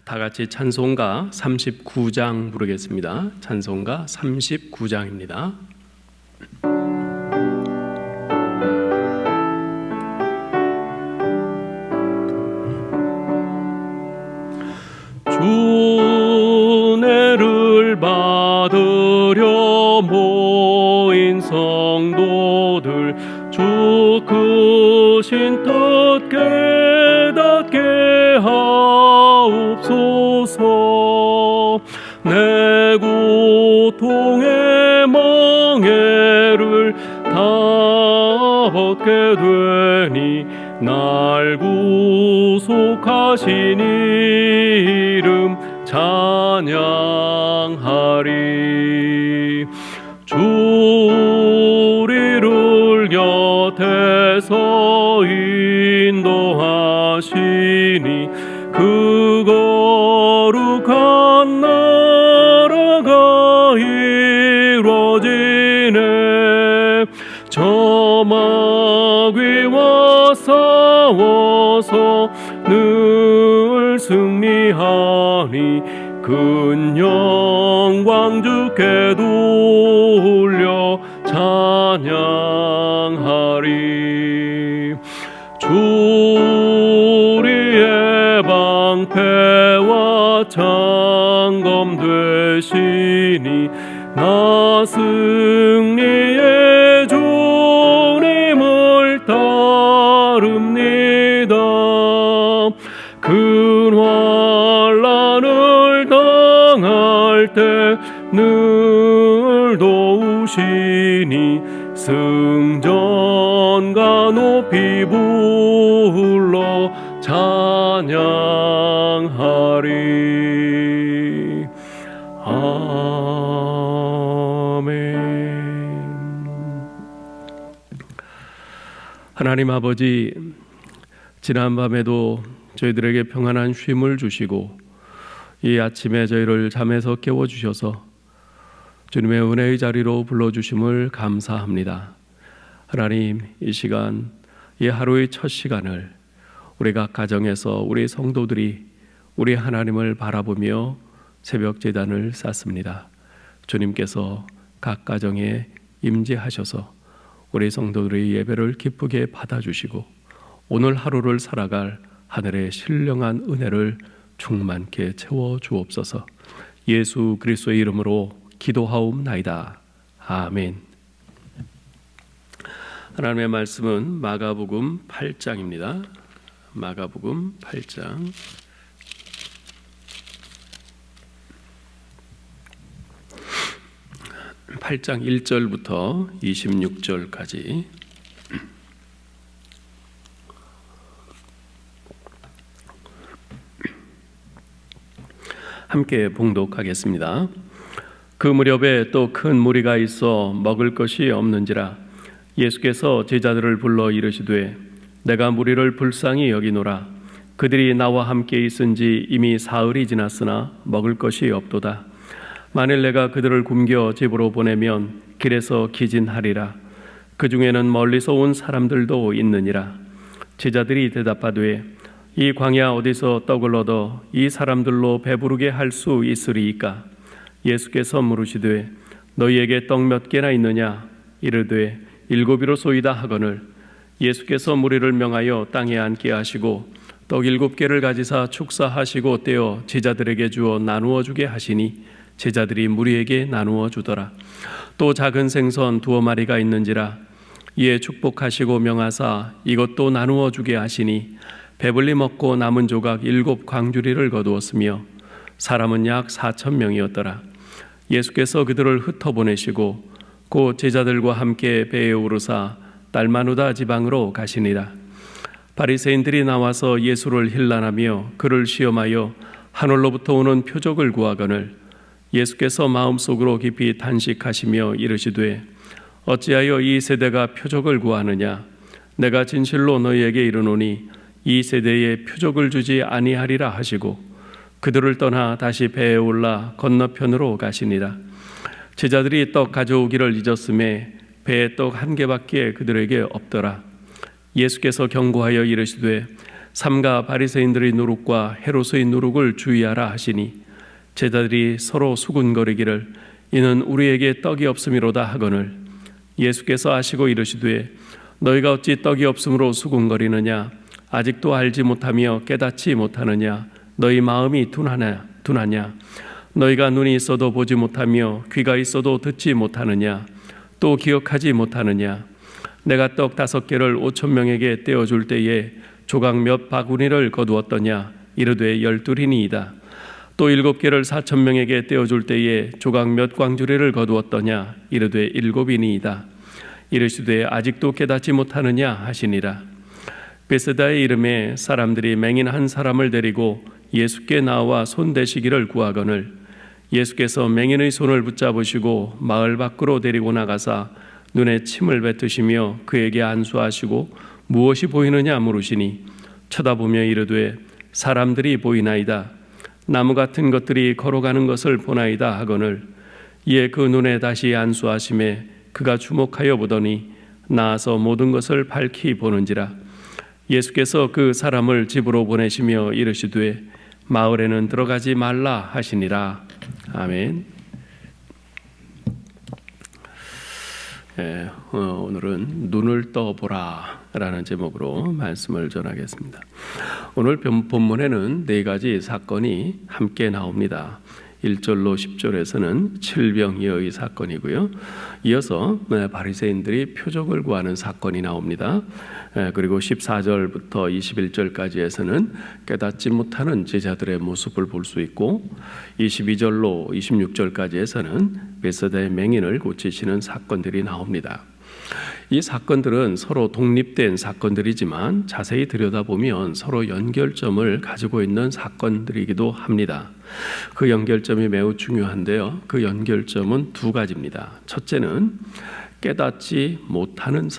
다 같이 찬송가 39장 부르겠습니다. 찬송가 39장입니다. 주은혜를 받으려 모인 성도들, 주 크신 뜻 깨닫게 하옵소서. 내 고통의 멍에를 다 벗게 되니 날 구속하신 이름 찬양하리. 주 우리를 곁에서 인도하시니 그 거룩한 나라가 이루어지네. 저 마귀와 싸워서 늘 승리하니 큰 영광 주께 돌려 찬양하리. 주 우리의 방패와 창검 되시니 나 승리의 주님을 따릅니다. 큰 환난을 당할 때 늘 도우시니 승전가 높이 불러 찬양하리. 아멘. 하나님 아버지, 지난밤에도 저희들에게 평안한 쉼을 주시고 이 아침에 저희를 잠에서 깨워주셔서 주님의 은혜의 자리로 불러주심을 감사합니다. 하나님, 이 시간, 이 하루의 첫 시간을 우리 각 가정에서 우리 성도들이 우리 하나님을 바라보며 새벽 제단을 쌓습니다. 주님께서 각 가정에 임재하셔서 우리 성도들의 예배를 기쁘게 받아주시고 오늘 하루를 살아갈 하늘의 신령한 은혜를 충만케 채워주옵소서. 예수 그리스도의 이름으로 기도하옵나이다. 아멘. 하나님의 말씀은 마가복음 8장입니다. 마가복음 8장 8장 1절부터 26절까지 함께 봉독하겠습니다. 그 무렵에 또 큰 무리가 있어 먹을 것이 없는지라 예수께서 제자들을 불러 이르시되 내가 무리를 불쌍히 여기노라. 그들이 나와 함께 있은지 이미 사흘이 지났으나 먹을 것이 없도다. 만일 내가 그들을 굶겨 집으로 보내면 길에서 기진하리라. 그 중에는 멀리서 온 사람들도 있느니라. 제자들이 대답하되 이 광야 어디서 떡을 얻어 이 사람들로 배부르게 할 수 있으리이까? 예수께서 물으시되 너희에게 떡 몇 개나 있느냐? 이르되 7이로소이다 하거늘 예수께서 무리를 명하여 땅에 앉게 하시고 떡 7개를 가지사 축사하시고 떼어 제자들에게 주어 나누어 주게 하시니 제자들이 무리에게 나누어 주더라. 또 작은 생선 2마리가 있는지라 이에 축복하시고 명하사 이것도 나누어 주게 하시니 배불리 먹고 남은 조각 7광주리를 거두었으며 사람은 약 4,000명이었더라. 예수께서 그들을 흩어보내시고 곧 제자들과 함께 배에 오르사 달마누다 지방으로 가시니라. 바리새인들이 나와서 예수를 힐난하며 그를 시험하여 하늘로부터 오는 표적을 구하거늘 예수께서 마음속으로 깊이 탄식하시며 이르시되 어찌하여 이 세대가 표적을 구하느냐? 내가 진실로 너희에게 이르노니 이 세대에 표적을 주지 아니하리라 하시고 그들을 떠나 다시 배에 올라 건너편으로 가시니라. 제자들이 떡 가져오기를 잊었음에 배에 떡 1개밖에 그들에게 없더라. 예수께서 경고하여 이르시되 삼가 바리새인들의 누룩과 헤롯의 누룩을 주의하라 하시니 제자들이 서로 수군거리기를 이는 우리에게 떡이 없음이로다 하거늘 예수께서 아시고 이르시되 너희가 어찌 떡이 없음으로 수군거리느냐 아직도 알지 못하며 깨닫지 못하느냐 너희 마음이 둔하냐 너희가 눈이 있어도 보지 못하며 귀가 있어도 듣지 못하느냐 또 기억하지 못하느냐 내가 떡 5개를 5,000명에게 떼어줄 때에 조각 몇 바구니를 거두었더냐 이르되 12이니이다 또 7개를 4,000명에게 떼어줄 때에 조각 몇 광주리를 거두었더냐 이르되 7이니이다 이르시되 아직도 깨닫지 못하느냐 하시니라. 베세다의 이름에 사람들이 맹인 한 사람을 데리고 예수께 나와 손대시기를 구하거늘 예수께서 맹인의 손을 붙잡으시고 마을 밖으로 데리고 나가사 눈에 침을 뱉으시며 그에게 안수하시고 무엇이 보이느냐 물으시니 쳐다보며 이르되 사람들이 보이나이다 나무 같은 것들이 걸어가는 것을 보나이다 하거늘 이에 그 눈에 다시 안수하심에 그가 주목하여 보더니 나아서 모든 것을 밝히 보는지라. 예수께서 그 사람을 집으로 보내시며 이르시되 마을에는 들어가지 말라 하시니라. 아멘. 오늘은 눈을 떠보라 라는 제목으로 말씀을 전하겠습니다. 오늘 본문에는 4가지 사건이 함께 나옵니다. 1절로 10절에서는 칠병이의 사건이고요. 이어서 바리새인들이 표적을 구하는 사건이 나옵니다. 그리고 14절부터 21절까지에서는 깨닫지 못하는 제자들의 모습을 볼 수 있고 22절로 26절까지에서는 베세다의 맹인을 고치시는 사건들이 나옵니다. 이 사건들은 서로 독립된 사건들이지만 자세히 들여다보면 서로 연결점을 가지고 있는 사건들이기도 합니다. 그 연결점이 매우 중요한데요. 그 연결점은 2가지입니다. 첫째는 깨닫지 못하는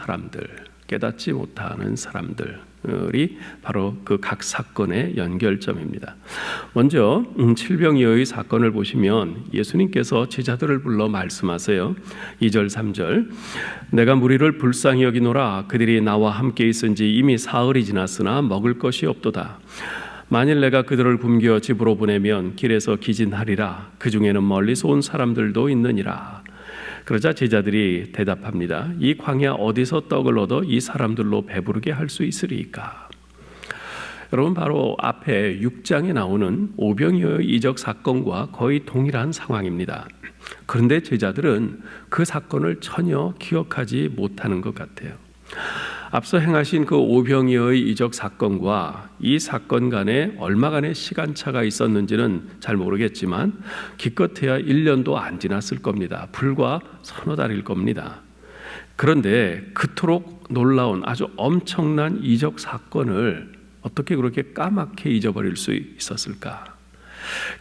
사람들이 바로 그 각 사건의 연결점입니다. 먼저 칠병이의 사건을 보시면 예수님께서 제자들을 불러 말씀하세요. 2절 3절 내가 무리를 불쌍히 여기노라 그들이 나와 함께 있은지 이미 사흘이 지났으나 먹을 것이 없도다. 만일 내가 그들을 굶겨 집으로 보내면 길에서 기진하리라. 그 중에는 멀리서 온 사람들도 있느니라. 그러자 제자들이 대답합니다. 이 광야 어디서 떡을 얻어 이 사람들로 배부르게 할 수 있으리까? 여러분 바로 앞에 6장에 나오는 오병이어의 이적 사건과 거의 동일한 상황입니다. 그런데 제자들은 그 사건을 전혀 기억하지 못하는 것 같아요. 앞서 행하신 그 오병이어의 이적 사건과 이 사건 간에 얼마간의 시간차가 있었는지는 잘 모르겠지만 기껏해야 1년도 안 지났을 겁니다. 불과 서너 달일 겁니다. 그런데 그토록 놀라운 아주 엄청난 이적 사건을 어떻게 그렇게 까맣게 잊어버릴 수 있었을까?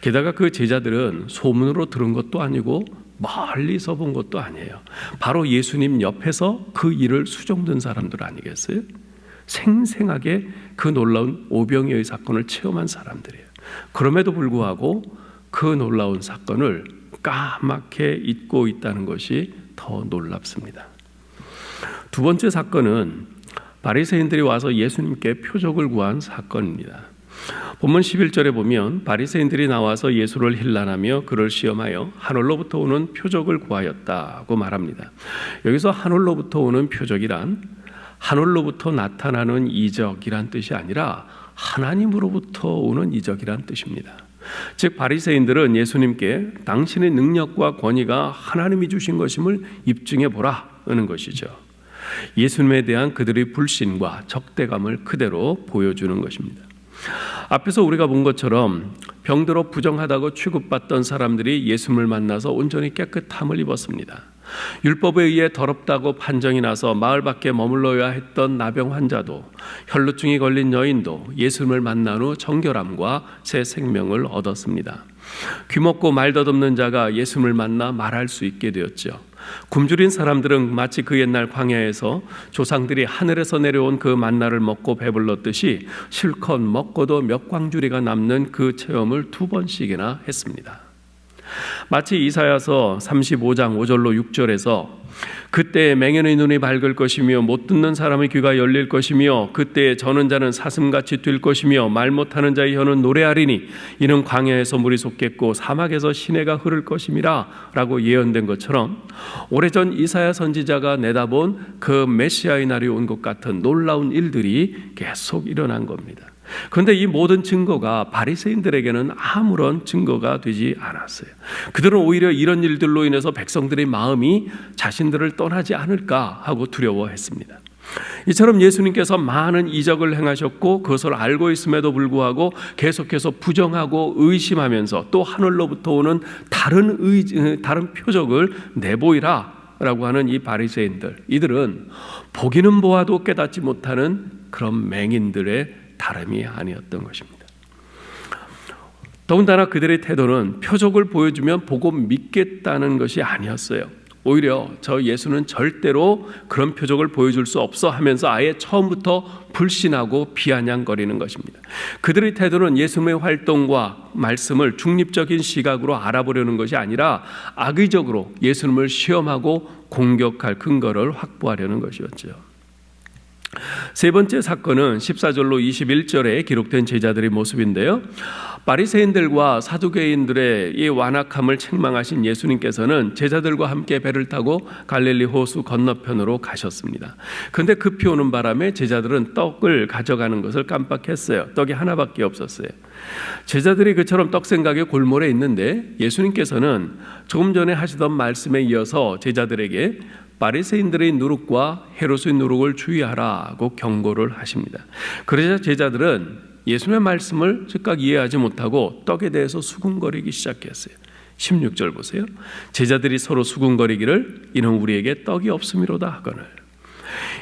게다가 그 제자들은 소문으로 들은 것도 아니고 멀리서 본 것도 아니에요. 바로 예수님 옆에서 그 일을 수종든 사람들 아니겠어요? 생생하게 그 놀라운 오병이어의 사건을 체험한 사람들이에요. 그럼에도 불구하고 그 놀라운 사건을 까맣게 잊고 있다는 것이 더 놀랍습니다. 2번째 사건은 바리새인들이 와서 예수님께 표적을 구한 사건입니다. 본문 11절에 보면 바리새인들이 나와서 예수를 힐난하며 그를 시험하여 하늘로부터 오는 표적을 구하였다고 말합니다. 여기서 하늘로부터 오는 표적이란 하늘로부터 나타나는 이적이란 뜻이 아니라 하나님으로부터 오는 이적이란 뜻입니다. 즉 바리새인들은 예수님께 당신의 능력과 권위가 하나님이 주신 것임을 입증해 보라는 것이죠. 예수님에 대한 그들의 불신과 적대감을 그대로 보여주는 것입니다. 앞에서 우리가 본 것처럼 병들어 부정하다고 취급받던 사람들이 예수님을 만나서 온전히 깨끗함을 입었습니다. 율법에 의해 더럽다고 판정이 나서 마을 밖에 머물러야 했던 나병 환자도 혈루증이 걸린 여인도 예수님을 만난 후 정결함과 새 생명을 얻었습니다. 귀먹고 말 더듬는 자가 예수님을 만나 말할 수 있게 되었죠. 굶주린 사람들은 마치 그 옛날 광야에서 조상들이 하늘에서 내려온 그 만나를 먹고 배불렀듯이 실컷 먹고도 몇 광주리가 남는 그 체험을 2번씩이나 했습니다. 마치 이사야서 35장 5절로 6절에서 그때 맹인의 눈이 밝을 것이며 못 듣는 사람의 귀가 열릴 것이며 그때 저는 자는 사슴같이 뛸 것이며 말 못하는 자의 혀는 노래하리니 이는 광야에서 물이 솟겠고 사막에서 시내가 흐를 것임이라 라고 예언된 것처럼 오래전 이사야 선지자가 내다본 그 메시아의 날이 온 것 같은 놀라운 일들이 계속 일어난 겁니다. 그런데 이 모든 증거가 바리새인들에게는 아무런 증거가 되지 않았어요. 그들은 오히려 이런 일들로 인해서 백성들의 마음이 자신들을 떠나지 않을까 하고 두려워했습니다. 이처럼 예수님께서 많은 이적을 행하셨고 그것을 알고 있음에도 불구하고 계속해서 부정하고 의심하면서 또 하늘로부터 오는 다른 표적을 내보이라 라고 하는 이 바리새인들, 이들은 보기는 보아도 깨닫지 못하는 그런 맹인들의 다름이 아니었던 것입니다. 더군다나 그들의 태도는 표적을 보여주면 보고 믿겠다는 것이 아니었어요. 오히려 저 예수는 절대로 그런 표적을 보여줄 수 없어 하면서 아예 처음부터 불신하고 비아냥거리는 것입니다. 그들의 태도는 예수님의 활동과 말씀을 중립적인 시각으로 알아보려는 것이 아니라 악의적으로 예수님을 시험하고 공격할 근거를 확보하려는 것이었죠. 세 번째 사건은 14절로 21절에 기록된 제자들의 모습인데요. 바리새인들과 사두개인들의 이 완악함을 책망하신 예수님께서는 제자들과 함께 배를 타고 갈릴리 호수 건너편으로 가셨습니다. 그런데 급히 오는 바람에 제자들은 떡을 가져가는 것을 깜빡했어요. 떡이 하나밖에 없었어요. 제자들이 그처럼 떡 생각에 골몰해 있는데 예수님께서는 조금 전에 하시던 말씀에 이어서 제자들에게 바리새인들의 누룩과 헤롯의 누룩을 주의하라고 경고를 하십니다. 그러자 제자들은 예수님의 말씀을 즉각 이해하지 못하고 떡에 대해서 수군거리기 시작했어요. 16절 보세요. 제자들이 서로 수군거리기를 이는 우리에게 떡이 없음이로다 하거늘.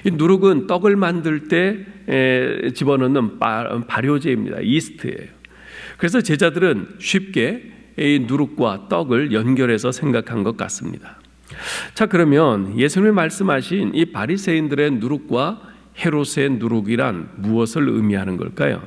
이 누룩은 떡을 만들 때 집어넣는 발효제입니다. 이스트예요. 그래서 제자들은 쉽게 이 누룩과 떡을 연결해서 생각한 것 같습니다. 자, 그러면 예수님이 말씀하신 이 바리새인들의 누룩과 헤롯의 누룩이란 무엇을 의미하는 걸까요?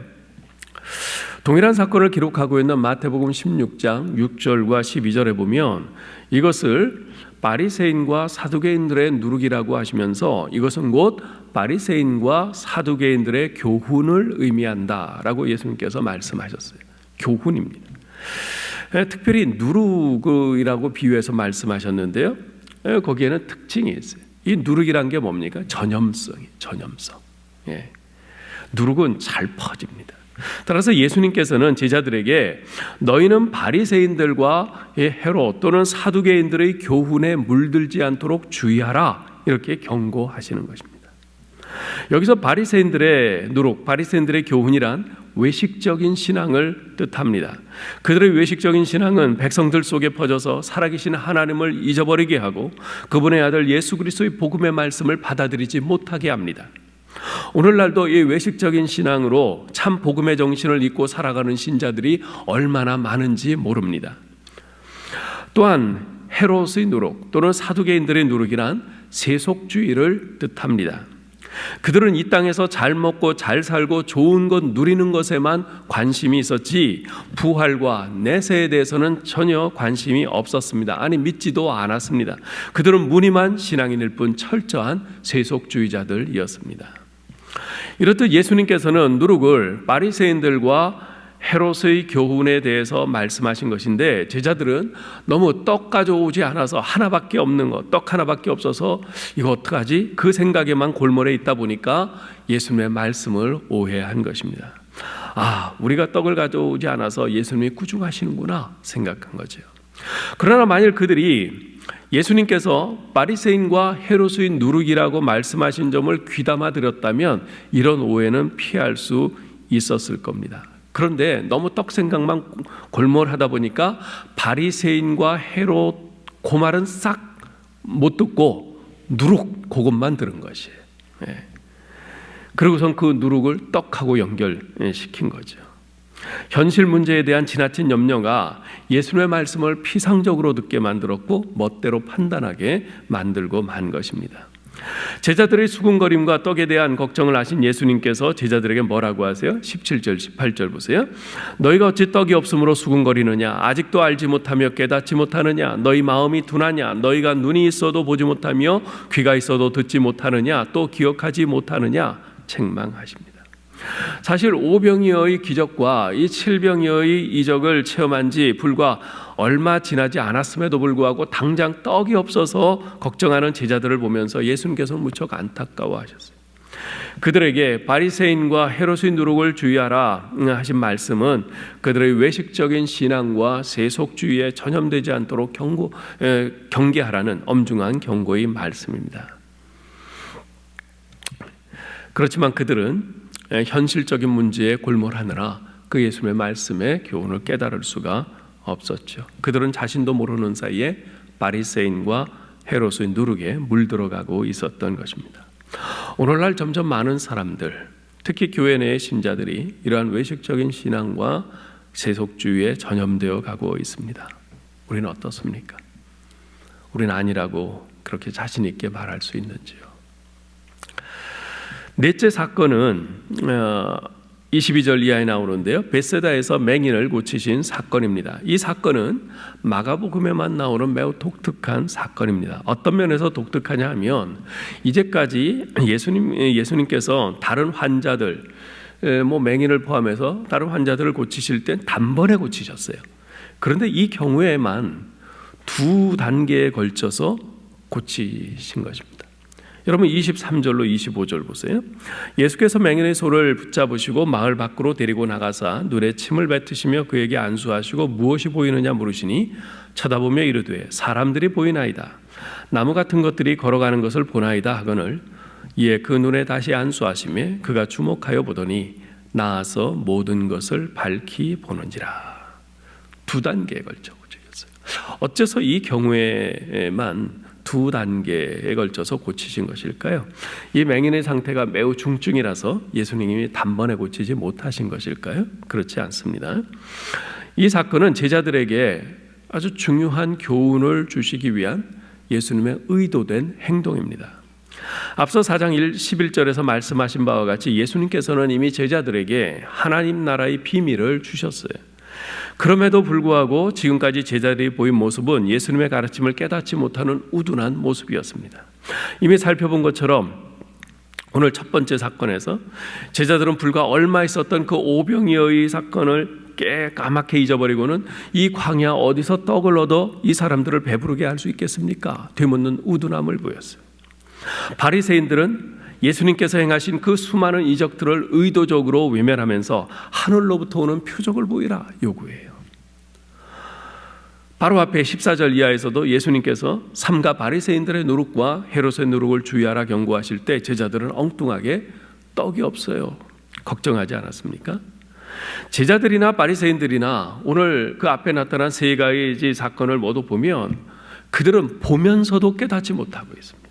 동일한 사건을 기록하고 있는 마태복음 16장 6절과 12절에 보면 이것을 바리새인과 사두개인들의 누룩이라고 하시면서 이것은 곧 바리새인과 사두개인들의 교훈을 의미한다라고 예수님께서 말씀하셨어요. 교훈입니다. 특별히 누룩이라고 비유해서 말씀하셨는데요. 거기에는 특징이 있어요. 이 누룩이란 게 뭡니까? 전염성. 예. 누룩은 잘 퍼집니다. 따라서 예수님께서는 제자들에게 너희는 바리새인들과 헤롯 또는 사두개인들의 교훈에 물들지 않도록 주의하라 이렇게 경고하시는 것입니다. 여기서 바리새인들의 누룩, 바리새인들의 교훈이란 외식적인 신앙을 뜻합니다. 그들의 외식적인 신앙은 백성들 속에 퍼져서 살아계신 하나님을 잊어버리게 하고 그분의 아들 예수 그리스도의 복음의 말씀을 받아들이지 못하게 합니다. 오늘날도 이 외식적인 신앙으로 참 복음의 정신을 잊고 살아가는 신자들이 얼마나 많은지 모릅니다. 또한 헤롯의 누룩 또는 사두개인들의 누룩이란 세속주의를 뜻합니다. 그들은 이 땅에서 잘 먹고 잘 살고 좋은 것 누리는 것에만 관심이 있었지 부활과 내세에 대해서는 전혀 관심이 없었습니다. 아니 믿지도 않았습니다. 그들은 무늬만 신앙인일 뿐 철저한 세속주의자들이었습니다. 이렇듯 예수님께서는 누룩을 바리새인들과 헤롯의 교훈에 대해서 말씀하신 것인데 제자들은 너무 떡 가져오지 않아서 하나밖에 없는 것, 떡 하나밖에 없어서 이거 어떡하지? 그 생각에만 골몰해 있다 보니까 예수님의 말씀을 오해한 것입니다. 아, 우리가 떡을 가져오지 않아서 예수님이 구중하시는구나 생각한 거죠. 그러나 만일 그들이 예수님께서 바리새인과 헤롯의 누룩이라고 말씀하신 점을 귀담아 들었다면 이런 오해는 피할 수 있었을 겁니다. 그런데 너무 떡 생각만 골몰하다 보니까 바리새인과 헤롯 그 말은 싹 못 듣고 누룩 그것만 들은 것이에요. 예. 그리고선 그 누룩을 떡하고 연결시킨 거죠. 현실 문제에 대한 지나친 염려가 예수님의 말씀을 피상적으로 듣게 만들었고 멋대로 판단하게 만들고 만 것입니다. 제자들의 수군거림과 떡에 대한 걱정을 하신 예수님께서 제자들에게 뭐라고 하세요? 17절 18절 보세요. 너희가 어찌 떡이 없으므로 수군거리느냐? 아직도 알지 못하며 깨닫지 못하느냐? 너희 마음이 둔하냐? 너희가 눈이 있어도 보지 못하며 귀가 있어도 듣지 못하느냐? 또 기억하지 못하느냐? 책망하십니다. 사실 오병이어의 기적과 이 칠병이어의 이적을 체험한 지 불과 얼마 지나지 않았음에도 불구하고 당장 떡이 없어서 걱정하는 제자들을 보면서 예수님께서는 무척 안타까워하셨어요. 그들에게 바리새인과 헤롯의 누룩을 주의하라 하신 말씀은 그들의 외식적인 신앙과 세속주의에 전염되지 않도록 경계하라는 엄중한 경고의 말씀입니다. 그렇지만 그들은 현실적인 문제에 골몰하느라 그 예수님의 말씀의 교훈을 깨달을 수가 없었죠. 그들은 자신도 모르는 사이에 바리새인과 헤롯의 누룩에 물들어가고 있었던 것입니다. 오늘날 점점 많은 사람들, 특히 교회 내의 신자들이 이러한 외식적인 신앙과 세속주의에 전염되어 가고 있습니다. 우리는 어떻습니까? 우리는 아니라고 그렇게 자신 있게 말할 수 있는지요? 넷째 사건은 22절 이하에 나오는데요. 벳세다에서 맹인을 고치신 사건입니다. 이 사건은 마가복음에만 나오는 매우 독특한 사건입니다. 어떤 면에서 독특하냐 하면 이제까지 예수님께서 다른 환자들, 맹인을 포함해서 다른 환자들을 고치실 땐 단번에 고치셨어요. 그런데 이 경우에만 두 단계에 걸쳐서 고치신 것입니다. 여러분 23절로 25절 보세요. 예수께서 맹인의 손을 붙잡으시고 마을 밖으로 데리고 나가사 눈에 침을 뱉으시며 그에게 안수하시고 무엇이 보이느냐 물으시니 쳐다보며 이르되 사람들이 보이나이다. 나무 같은 것들이 걸어가는 것을 보나이다 하거늘 이에 그 눈에 다시 안수하시며 그가 주목하여 보더니 나아서 모든 것을 밝히 보는지라. 두 단계에 걸쳐 고치셨어요. 어째서 이 경우에만 두 단계에 걸쳐서 고치신 것일까요? 이 맹인의 상태가 매우 중증이라서 예수님이 단번에 고치지 못하신 것일까요? 그렇지 않습니다. 이 사건은 제자들에게 아주 중요한 교훈을 주시기 위한 예수님의 의도된 행동입니다. 앞서 4장 11절에서 말씀하신 바와 같이 예수님께서는 이미 제자들에게 하나님 나라의 비밀을 주셨어요. 그럼에도 불구하고 지금까지 제자들이 보인 모습은 예수님의 가르침을 깨닫지 못하는 우둔한 모습이었습니다. 이미 살펴본 것처럼 오늘 첫 번째 사건에서 제자들은 불과 얼마 있었던 그 오병이어의 사건을 까맣게 잊어버리고는 이 광야 어디서 떡을 얻어 이 사람들을 배부르게 할 수 있겠습니까? 되묻는 우둔함을 보였어요. 바리새인들은 예수님께서 행하신 그 수많은 이적들을 의도적으로 외면하면서 하늘로부터 오는 표적을 보이라 요구해요. 바로 앞에 14절 이하에서도 예수님께서 삼가 바리새인들의 누룩과 헤롯의 누룩을 주의하라 경고하실 때 제자들은 엉뚱하게 떡이 없어요. 걱정하지 않았습니까? 제자들이나 바리새인들이나 오늘 그 앞에 나타난 세 가지 사건을 모두 보면 그들은 보면서도 깨닫지 못하고 있습니다.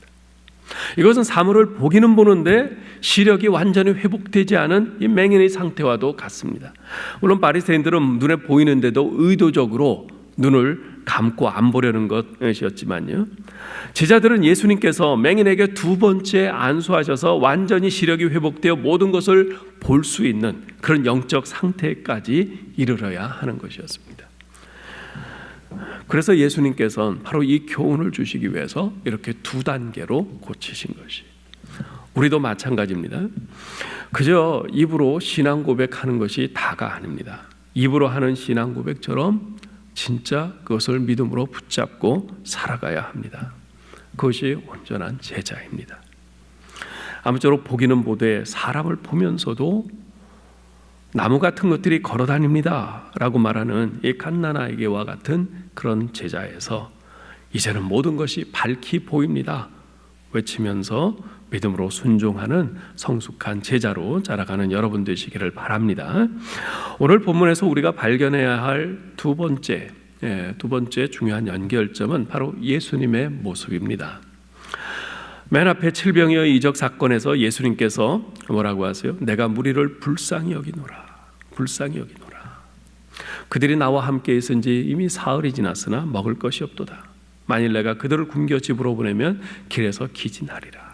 이것은 사물을 보기는 보는데 시력이 완전히 회복되지 않은 이 맹인의 상태와도 같습니다. 물론 바리새인들은 눈에 보이는데도 의도적으로 눈을 감고 안 보려는 것이었지만요. 제자들은 예수님께서 맹인에게 두 번째 안수하셔서 완전히 시력이 회복되어 모든 것을 볼 수 있는 그런 영적 상태까지 이르러야 하는 것이었습니다. 그래서 예수님께서는 바로 이 교훈을 주시기 위해서 이렇게 두 단계로 고치신 것이. 우리도 마찬가지입니다. 그저 입으로 신앙 고백하는 것이 다가 아닙니다. 입으로 하는 신앙 고백처럼 진짜 그것을 믿음으로 붙잡고 살아가야 합니다. 그것이 온전한 제자입니다. 아무쪼록 보기는 보되 사람을 보면서도 나무 같은 것들이 걸어다닙니다 라고 말하는 이 갓나나에게와 같은 그런 제자에서 이제는 모든 것이 밝히 보입니다 외치면서 믿음으로 순종하는 성숙한 제자로 자라가는 여러분 되시기를 바랍니다. 오늘 본문에서 우리가 발견해야 할 두 번째 중요한 연결점은 바로 예수님의 모습입니다. 맨 앞에 칠병이어의 이적 사건에서 예수님께서 뭐라고 하세요? 내가 무리를 불쌍히 여기노라. 불쌍히 여기노라. 그들이 나와 함께 있은 지 이미 사흘이 지났으나 먹을 것이 없도다. 만일 내가 그들을 굶겨 집으로 보내면 길에서 기진하리라.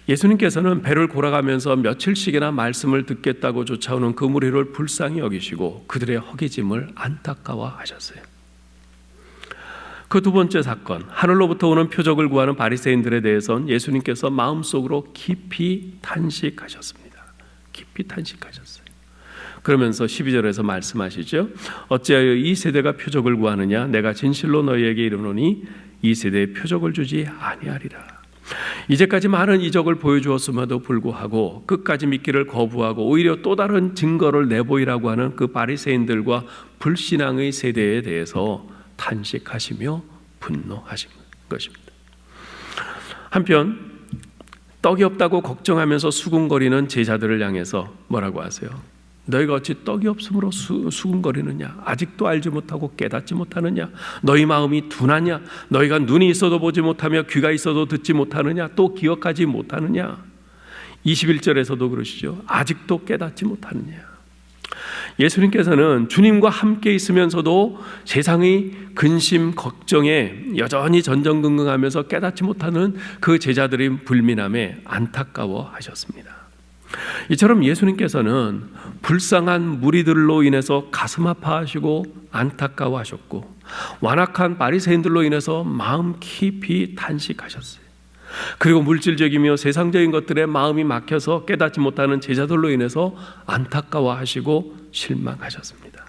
예수님께서는 배를 골아가면서 며칠씩이나 말씀을 듣겠다고 쫓아오는 그 무리를 불쌍히 여기시고 그들의 허기짐을 안타까워하셨어요. 그 두 번째 사건, 하늘로부터 오는 표적을 구하는 바리새인들에 대해서는 예수님께서 마음속으로 깊이 탄식하셨습니다. 깊이 탄식하셨어요. 그러면서 12절에서 말씀하시죠. 어찌하여 이 세대가 표적을 구하느냐? 내가 진실로 너희에게 이르노니 이 세대에 표적을 주지 아니하리라. 이제까지 많은 이적을 보여주었음에도 불구하고 끝까지 믿기를 거부하고 오히려 또 다른 증거를 내보이라고 하는 그 바리새인들과 불신앙의 세대에 대해서 탄식하시며 분노하신 것입니다. 한편 떡이 없다고 걱정하면서 수군거리는 제자들을 향해서 뭐라고 하세요? 너희가 어찌 떡이 없으므로 수군거리느냐? 아직도 알지 못하고 깨닫지 못하느냐? 너희 마음이 둔하냐? 너희가 눈이 있어도 보지 못하며 귀가 있어도 듣지 못하느냐? 또 기억하지 못하느냐? 21절에서도 그러시죠. 아직도 깨닫지 못하느냐? 예수님께서는 주님과 함께 있으면서도 세상의 근심, 걱정에 여전히 전전긍긍하면서 깨닫지 못하는 그 제자들의 불민함에 안타까워하셨습니다. 이처럼 예수님께서는 불쌍한 무리들로 인해서 가슴 아파하시고 안타까워하셨고 완악한 바리새인들로 인해서 마음 깊이 탄식하셨어요. 그리고 물질적이며 세상적인 것들에 마음이 막혀서 깨닫지 못하는 제자들로 인해서 안타까워하시고 실망하셨습니다.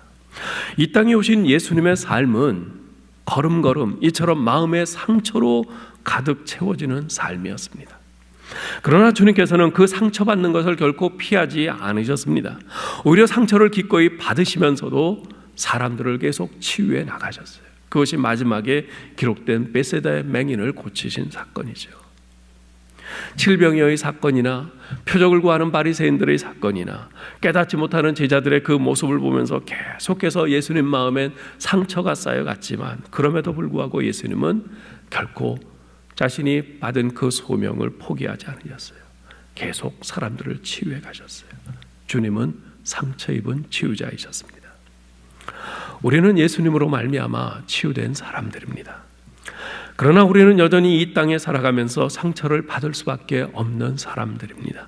이 땅에 오신 예수님의 삶은 걸음걸음 이처럼 마음의 상처로 가득 채워지는 삶이었습니다. 그러나 주님께서는 그 상처받는 것을 결코 피하지 않으셨습니다. 오히려 상처를 기꺼이 받으시면서도 사람들을 계속 치유해 나가셨어요. 그것이 마지막에 기록된 베세다의 맹인을 고치신 사건이죠. 칠병이의 사건이나 표적을 구하는 바리새인들의 사건이나 깨닫지 못하는 제자들의 그 모습을 보면서 계속해서 예수님 마음엔 상처가 쌓여갔지만 그럼에도 불구하고 예수님은 결코 자신이 받은 그 소명을 포기하지 않으셨어요. 계속 사람들을 치유해 가셨어요. 주님은 상처 입은 치유자이셨습니다. 우리는 예수님으로 말미암아 치유된 사람들입니다. 그러나 우리는 여전히 이 땅에 살아가면서 상처를 받을 수밖에 없는 사람들입니다.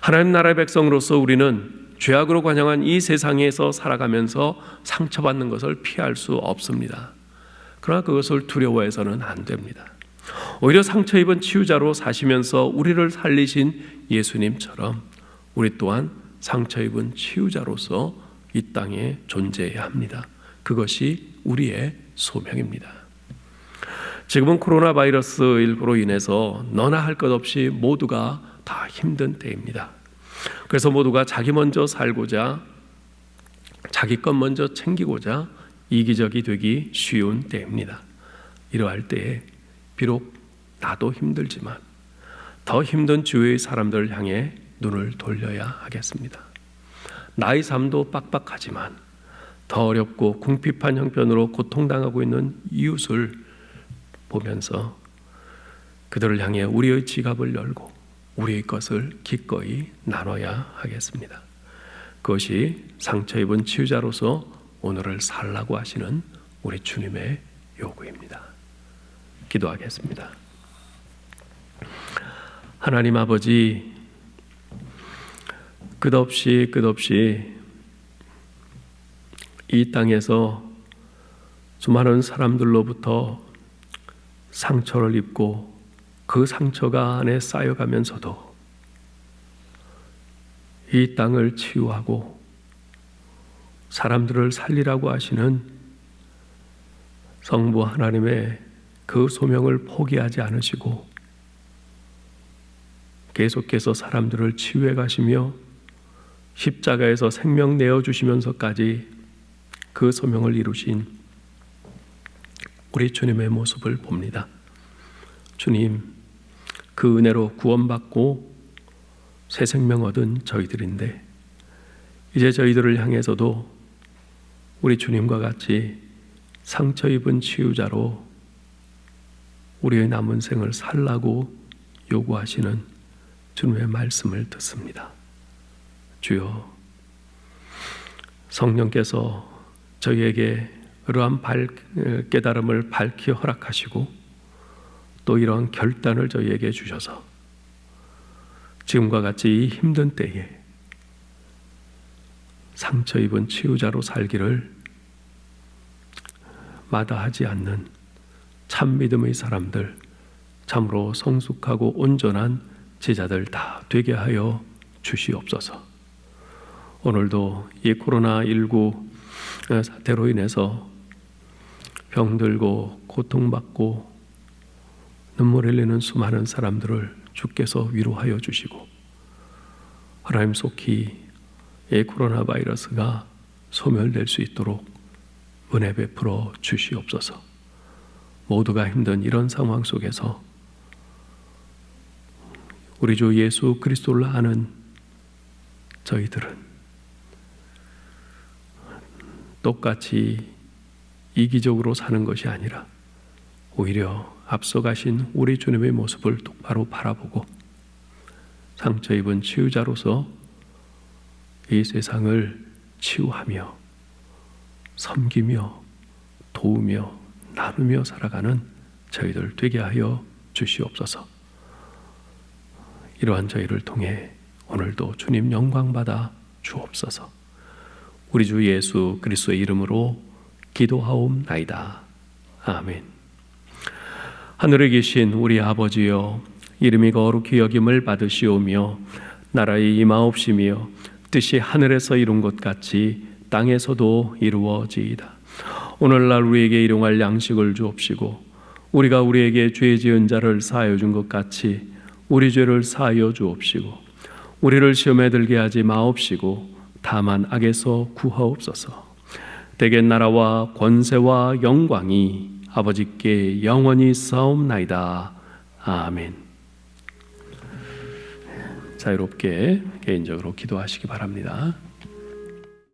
하나님 나라의 백성으로서 우리는 죄악으로 관영한 이 세상에서 살아가면서 상처받는 것을 피할 수 없습니다. 그러나 그것을 두려워해서는 안 됩니다. 오히려 상처 입은 치유자로 사시면서 우리를 살리신 예수님처럼 우리 또한 상처 입은 치유자로서 이 땅에 존재해야 합니다. 그것이 우리의 소명입니다. 지금은 코로나 바이러스 19로 인해서 너나 할 것 없이 모두가 다 힘든 때입니다. 그래서 모두가 자기 먼저 살고자 자기 것 먼저 챙기고자 이기적이 되기 쉬운 때입니다. 이러할 때에 비록 나도 힘들지만 더 힘든 주위의 사람들을 향해 눈을 돌려야 하겠습니다. 나의 삶도 빡빡하지만 더 어렵고 궁핍한 형편으로 고통당하고 있는 이웃을 보면서 그들을 향해 우리의 지갑을 열고 우리의 것을 기꺼이 나눠야 하겠습니다. 그것이 상처 입은 치유자로서 오늘을 살라고 하시는 우리 주님의 요구입니다. 기도하겠습니다. 하나님 아버지, 끝없이 이 땅에서 수많은 사람들로부터 상처를 입고 그 상처가 안에 쌓여가면서도 이 땅을 치유하고 사람들을 살리라고 하시는 성부 하나님의 그 소명을 포기하지 않으시고 계속해서 사람들을 치유해 가시며 십자가에서 생명 내어주시면서까지 그 소명을 이루신 우리 주님의 모습을 봅니다. 주님, 그 은혜로 구원받고 새 생명 얻은 저희들인데 이제 저희들을 향해서도 우리 주님과 같이 상처 입은 치유자로 우리의 남은 생을 살라고 요구하시는 주님의 말씀을 듣습니다. 주여, 성령께서 저희에게 이러한 깨달음을 밝히 허락하시고 또 이러한 결단을 저희에게 주셔서 지금과 같이 힘든 때에 상처 입은 치유자로 살기를 마다하지 않는 참 믿음의 사람들, 참으로 성숙하고 온전한 제자들 다 되게 하여 주시옵소서. 오늘도 이 코로나19 사태로 인해서 병들고 고통받고 눈물 흘리는 수많은 사람들을 주께서 위로하여 주시고, 하나님 속히 이 코로나 바이러스가 소멸될 수 있도록 은혜 베풀어 주시옵소서. 모두가 힘든 이런 상황 속에서 우리 주 예수 그리스도를 아는 저희들은 똑같이 이기적으로 사는 것이 아니라 오히려 앞서가신 우리 주님의 모습을 똑바로 바라보고 상처 입은 치유자로서 이 세상을 치유하며 섬기며 도우며 나누며 살아가는 저희들 되게 하여 주시옵소서. 이러한 저희를 통해 오늘도 주님 영광받아 주옵소서. 우리 주 예수 그리스도의 이름으로 기도하옵나이다. 아멘. 하늘에 계신 우리 아버지여, 이름이 거룩히 여김을 받으시오며 나라의 임하옵시며 뜻이 하늘에서 이룬 것 같이 땅에서도 이루어지이다. 오늘날 우리에게 일용할 양식을 주옵시고 우리가 우리에게 죄 지은 자를 사하여 준 것 같이 우리 죄를 사하여 주옵시고 우리를 시험에 들게 하지 마옵시고 다만 악에서 구하옵소서. 대개 나라와 권세와 영광이 아버지께 영원히 싸움나이다. 아멘. 자유롭게 개인적으로 기도하시기 바랍니다.